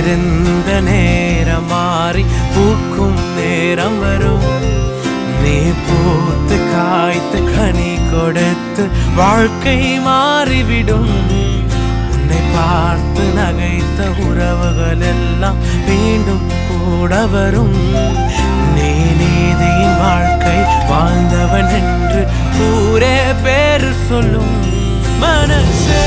இருந்த நேரம் மாறி பூக்கும் நேரம் வரும். நீ பூத்து காய்த்து கனி கொடுத்து வாழ்க்கை மாறிவிடும். உன்னை பார்த்து நகைத்த உறவுகள் எல்லாம் மீண்டும் கூட வரும். நீ நீதியின் வாழ்க்கை வாழ்ந்தவன் என்று ஊரே பேரு சொல்லும். மனசே